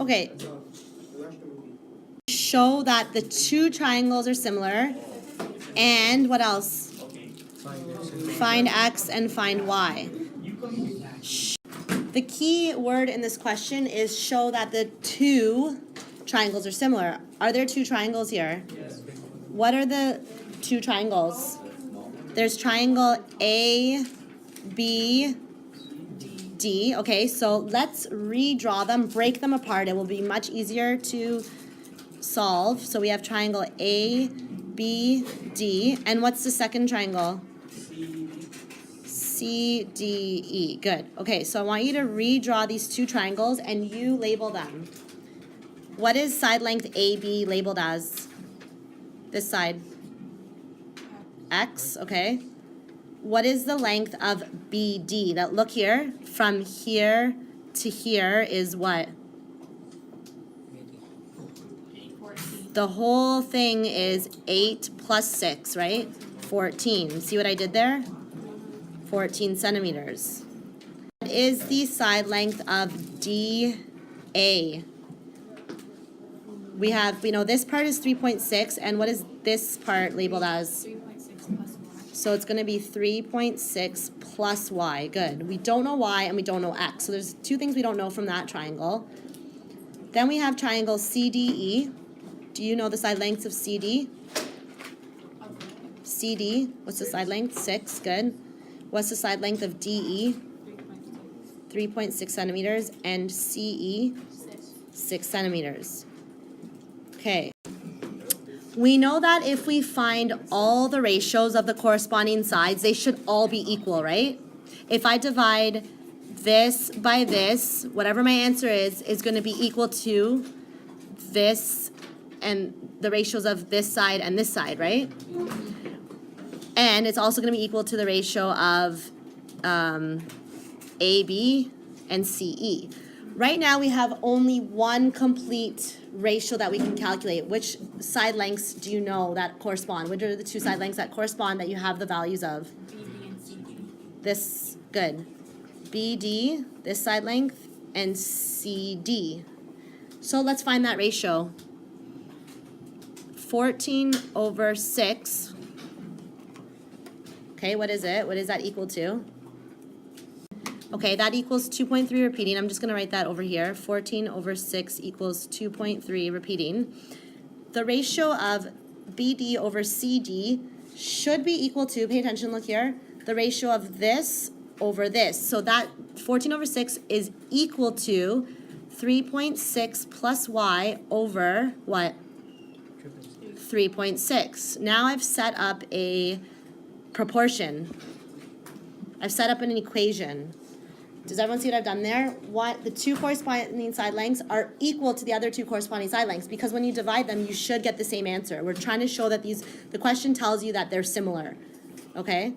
Okay. Show that the two triangles are similar. And what else? Find x and find y. The key word in this question is show that the two triangles are similar. Are there two triangles here? Yes. What are the two triangles? There's triangle A, B, D. Okay, so let's redraw them, break them apart. It will be much easier to solve. So we have triangle A, B, D. And what's the second triangle? C, D, E. Good. Okay, so I want you to redraw these two triangles and you label them. What is side length AB labeled as? This side. X, okay. What is the length of BD? That look here, from here to here is what? 14. The whole thing is 8 plus 6, right? 14. See what I did there? 14 centimeters. What is the side length of DA? We know this part is 3.6, and what is this part labeled as? 3.6 plus y. So it's going to be 3.6 plus y. Good. We don't know y and we don't know x. So there's two things we don't know from that triangle. Then we have triangle CDE. Do you know the side lengths of CD? CD, what's the side length? 6, good. What's the side length of DE? 3.6 centimeters. And CE? 6 centimeters. Okay. We know that if we find all the ratios of the corresponding sides, they should all be equal, right? If I divide this by this, whatever my answer is going to be equal to this and the ratios of this side and this side, right? And it's also going to be equal to the ratio of AB and CE. Right now we have only one complete ratio that we can calculate. Which side lengths do you know that correspond? Which are the two side lengths that correspond that you have the values of? BD and CD. This, good. BD, this side length, and CD. So let's find that ratio. 14 over 6. Okay, what is it? What is that equal to? Okay, that equals 2.3 repeating. I'm just going to write that over here. 14 over 6 equals 2.3 repeating. The ratio of BD over CD should be equal to, pay attention, look here, the ratio of this over this. So that 14 over 6 is equal to 3.6 plus y over what? 3.6. Now I've set up a proportion. I've set up an equation. Does everyone see what I've done there? What the two corresponding side lengths are equal to the other two corresponding side lengths, because when you divide them, you should get the same answer. We're trying to show that the question tells you that they're similar. Okay?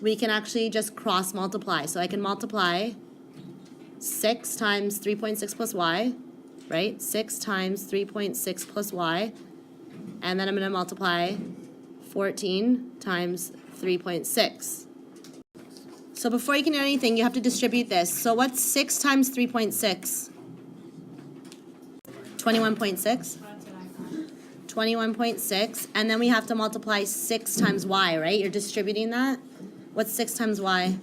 We can actually just cross multiply. So I can multiply 6 times 3.6 plus y, right? 6 times 3.6 plus y. And then I'm going to multiply 14 times 3.6. So before you can do anything, you have to distribute this. So what's 6 times 3.6? 21.6? 21.6. And then we have to multiply 6 times y, right? You're distributing that. What's 6 times y?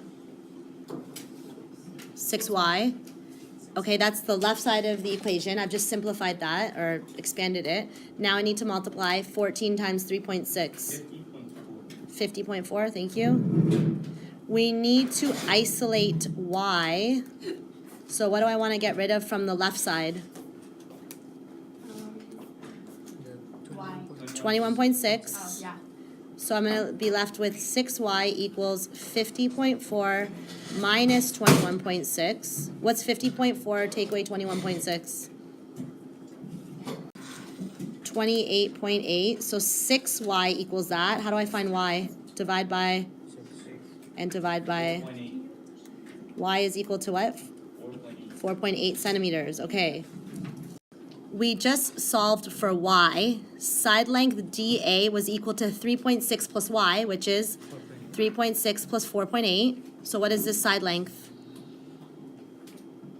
6y. Okay, that's the left side of the equation. I've just simplified that, or expanded it. Now I need to multiply 14 times 3.6. 50.4, thank you. We need to isolate y. So what do I want to get rid of from the left side? Y. 21.6. Oh, yeah. So I'm going to be left with 6y equals 50.4 minus 21.6. What's 50.4 take away 21.6? 28.8. So 6y equals that. How do I find y? Divide by and divide by. Y is equal to what? 4.8 centimeters. Okay. We just solved for y. Side length DA was equal to 3.6 plus y, which is 3.6 plus 4.8. So what is this side length?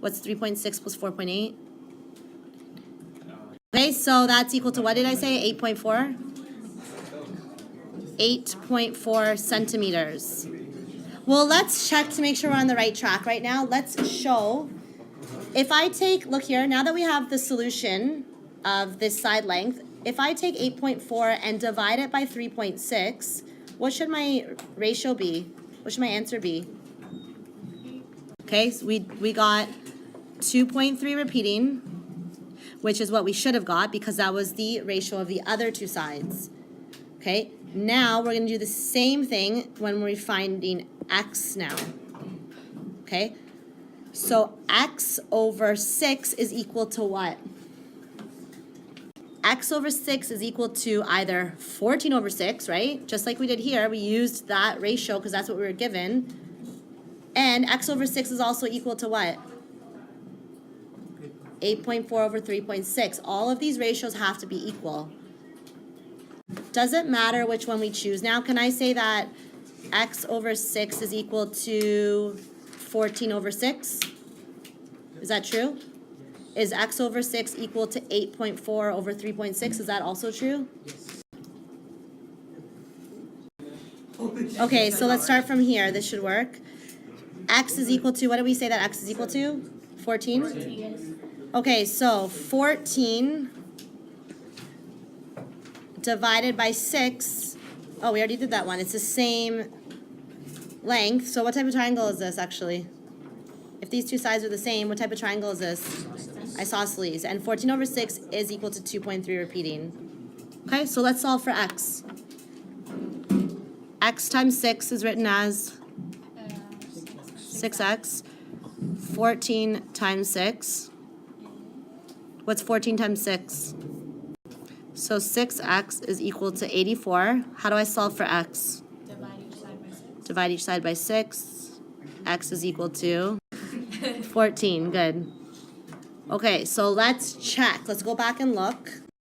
What's 3.6 plus 4.8? Okay, so that's equal to, what did I say, 8.4? 8.4 centimeters. Well, let's check to make sure we're on the right track right now. Let's show, if I take, look here, now that we have the solution of this side length, if I take 8.4 and divide it by 3.6, what should my ratio be? What should my answer be? Okay, so we got 2.3 repeating, which is what we should have got because that was the ratio of the other two sides. Okay, now we're going to do the same thing when we're finding x now. Okay, so x over 6 is equal to what? X over 6 is equal to either 14 over 6, right? Just like we did here, we used that ratio because that's what we were given. And x over 6 is also equal to what? 8.4 over 3.6. All of these ratios have to be equal. Doesn't matter which one we choose. Now, can I say that x over 6 is equal to 14 over 6? Is that true? Is x over 6 equal to 8.4 over 3.6? Is that also true? Okay, so let's start from here. This should work. X is equal to, what did we say that x is equal to? 14? Okay, so 14 divided by 6. Oh, we already did that one. It's the same length. So what type of triangle is this, actually? If these two sides are the same, what type of triangle is this? Isosceles. And 14 over 6 is equal to 2.3 repeating. Okay, so let's solve for x. X times 6 is written as 6x. 14 times 6. What's 14 times 6? So 6x is equal to 84. How do I solve for x? Divide each side by 6. Divide each side by 6. X is equal to 14. Good. Okay, so let's check. Let's go back and look.